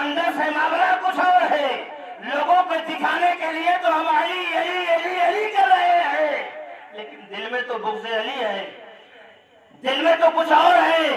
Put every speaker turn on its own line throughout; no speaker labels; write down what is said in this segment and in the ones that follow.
اندر سے معاملہ کچھ اور ہے. لوگوں کو دکھانے کے لیے تو ہم علی علی علی علی کر رہے ہیں، لیکن دل میں تو بغض علی ہے، دل میں تو کچھ اور ہے.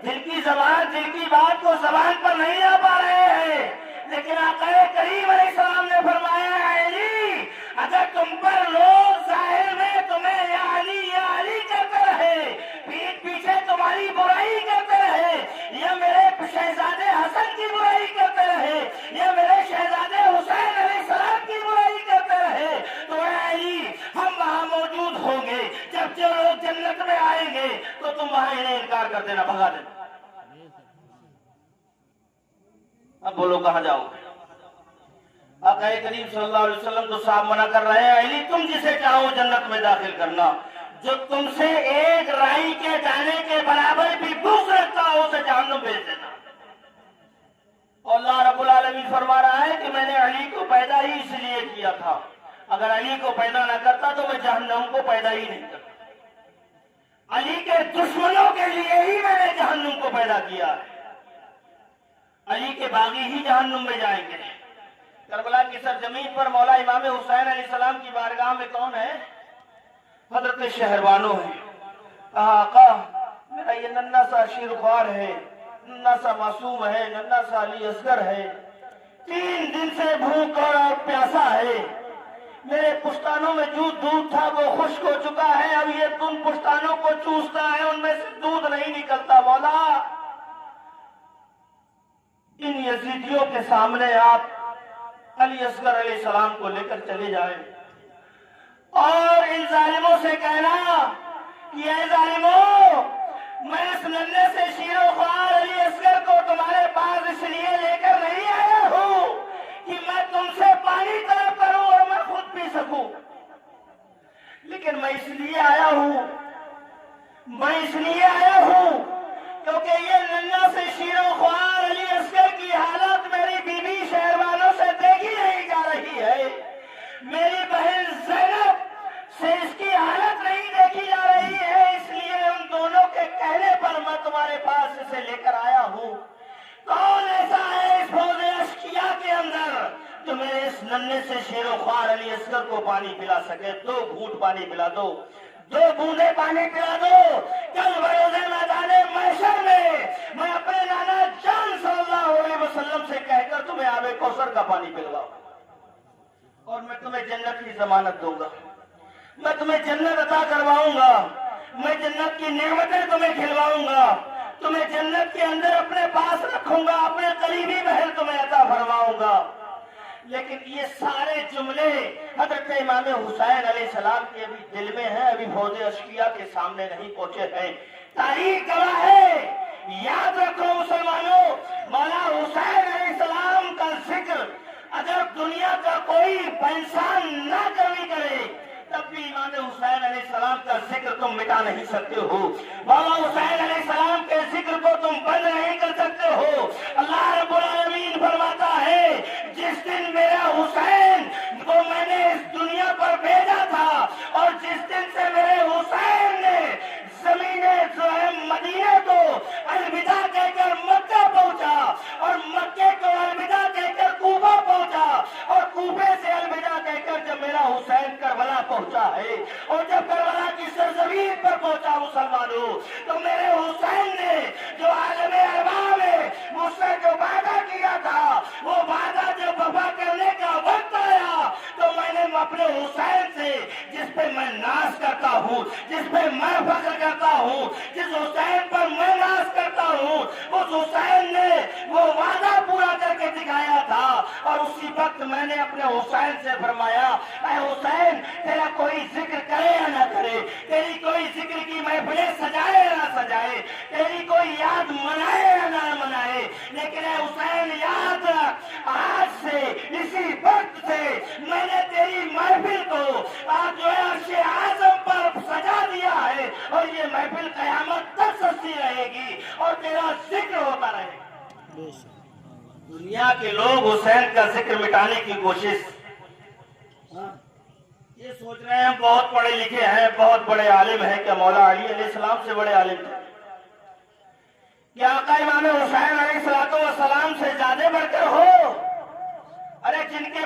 دل کی زبان، دل کی بات کو زبان پر نہیں لا پا رہے ہیں. لیکن آقا کریم علیہ السلام نے فرمایا ہے علی، اگر تم پر لوگ ظاہر میں تمہیں یا علی کرتے رہے، پیٹ پیچھے تمہاری برائی کرتے رہے، یا میرے شہزادے حسن کی برائی کرتے رہے، یا میرے شہزادے حسین علیہ السلام کی برائی کرتے رہے، تو اے علی ہم وہاں موجود ہوں گے. جب جو لوگ جنت میں آئیں گے تو تم وہاں انہیں انکار کر دینا، بھگا دینا. اب بولو کہاں جاؤ گے؟ آقا کریم صلی اللہ علیہ وسلم تو صاحب منع کر رہے ہیں، علی تم جسے چاہو جنت میں داخل کرنا، جو تم سے ایک رائی کے دانے کے برابر بھی بغض رکھتا ہو اسے جہنم بھیج دینا. اور اللہ رب العالمین فرما رہا ہے کہ میں نے علی کو پیدا ہی اس لیے کیا تھا، اگر علی کو پیدا نہ کرتا تو میں جہنم کو پیدا ہی نہیں کرتا. علی کے دشمنوں کے لیے ہی میں نے جہنم کو پیدا کیا ہے. علی کے باغی ہی جہنم میں جائیں گے. کربلا کی سرزمین پر مولا امام حسین علیہ السلام کی بارگاہ میں کون ہے؟ حضرت شہربانو ہے. آقا میرا یہ ننھا سا شیر خوار ہے، ننھا سا معصوم ہے، ننھا سا علی اصغر ہے، 3 دن سے بھوک اور پیاسا ہے. میرے پشتانوں میں جو دودھ تھا وہ خشک ہو چکا ہے، اب یہ تم پشتانوں کو چوستا ہے، ان میں سے دودھ نہیں نکلتا. مولا ان یزیدیوں کے سامنے آپ علی اصغر علیہ السلام کو لے کر چلے جائیں اور ان ظالموں سے کہنا کہ اے ظالموں، میں اس ننھے سے شیر و خوار علی اصغر کو تمہارے پاس اس لیے لے کر نہیں آیا ہوں کہ میں تم سے پانی طلب کروں اور میں خود پی سکوں، لیکن میں اس لیے آیا ہوں کیونکہ یہ ننھا سے شیر و خوار علی اصغر کی حالت میری بیوی شہربانوں سے دیکھی نہیں جا رہی ہے، میری بہن زینب سے اس کی حالت نہیں دیکھی جا رہی ہے، اس لیے ان دونوں کے کہنے پر میں تمہارے پاس اسے لے کر آیا ہوں. کون ایسا ہے اس فوج اشقیاء کے اندر جو میرے اس ننھے سے شیر و خوار علی اصغر کو پانی پلا سکے؟ 2 گھونٹ پانی پلا دو، 2 بوندے پانی پلا دو. کل بروز میدان محشر میں اپنے نانا جان صلی اللہ علیہ وسلم سے کہہ کر تمہیں آب کوثر کا پانی پلواؤں اور میں تمہیں جنت کی ضمانت دوں گا، میں تمہیں جنت عطا کرواؤں گا، میں جنت کی نعمتیں تمہیں کھلواؤں گا، تمہیں جنت کے اندر اپنے پاس رکھوں گا، اپنے قریبی محل تمہیں عطا فرماؤں گا. لیکن یہ سارے جملے حضرت امام حسین علیہ السلام کے ابھی دل میں ہیں، ابھی فوج اشقیاء کے سامنے نہیں پہنچے ہیں. تاریخ گواہ ہے، یاد رکھو مسلمانوں، مولا حسین علیہ السلام کا ذکر اگر دنیا کا کوئی انسان نہ کبھی کرے تب بھی امام حسین علیہ السلام کا ذکر تم مٹا نہیں سکتے ہو، مولا حسین علیہ السلام کے ذکر کو تم بند نہیں کر سکتے ہو. اللہ رب العالمین فرماتا ہے جس دن میرا حسین کو میں نے اس دنیا پر بھیجا تھا اور جس دن سے میرے حسین نے زمین مدینہ کو الوداع کہہ کر مکہ پہنچا اور مکے کو الوداع کہہ کر کوفہ پہنچا اور کوفے سے الوداع کہہ کر جب میرا حسین کربلا پہنچا ہے اور جب کربلا کی سرزمین پر پہنچا مسلمانوں تو میرے حسین نے جو عالم ارواح میں مجھ سے جو وعدہ کیا تھا وہ وعدہ جب وفا کرنے کا وقت آیا تو میں نے اپنے حسین سے جس پہ میں ناز کرتا ہوں، جس پہ میں فخر کرتا ہوں، جس حسین پر میں ناز کرتا ہوں، اس حسین نے وہ وعدہ پورا کر کے دکھایا تھا. اور اسی وقت میں نے اپنے حسین سے فرمایا اے حسین تیرا کوئی ذکر کرے یا نہ کرے، تیری کوئی ذکر کی محفلیں سجائے یا نہ سجائے، تیری کوئی یاد منائے یا نہ منائے، لیکن اے حسین یاد رکھ آج سے اسی وقت سے میں نے تیری محفل کو آج جو ہے عرش اعظم پر سجا دیا ہے اور یہ محفل قیامت تک سجتی رہے گی اور تیرا ذکر ہوتا رہے گا. دنیا کے لوگ حسین کا ذکر مٹانے کی کوشش یہ سوچ رہے ہیں بہت پڑھے لکھے ہیں، بہت بڑے عالم ہیں، کہ مولا علی علیہ السلام سے بڑے عالم تھے، کیا آقا امام حسین علیہ السلام سے زیادہ بڑھ کر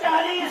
40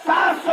700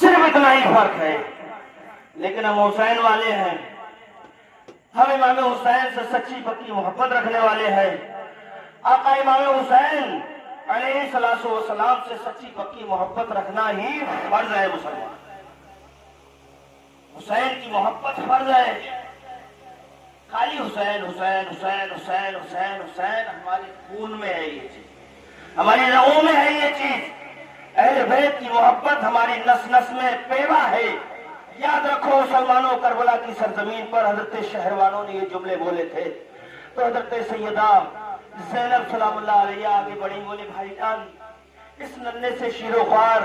صرف اتنا ہی فرق ہے. لیکن ہم حسین والے ہیں, ہم امام حسین سے سچی پکی محبت رکھنے والے ہیں. آقا امام حسین علیہ الصلوۃ والسلام سے سچی پکی محبت رکھنا ہی فرض ہے مسلمان. حسین کی محبت فرض ہے. خالی حسین حسین حسین حسین حسین حسین ہمارے خون میں ہے یہ چیز, ہماری رگوں میں ہے یہ چیز. اہل بیت کی محبت ہماری نس نس میں پیوا ہے. یاد رکھو مسلمانوں, کربلا کی سرزمین پر حضرت شہروانوں نے یہ جملے بولے تھے تو حضرت سیدہ زینب سلام اللہ علیہ آگے بڑی, بولے بھائی جان اس ننھے سے شیر و خوار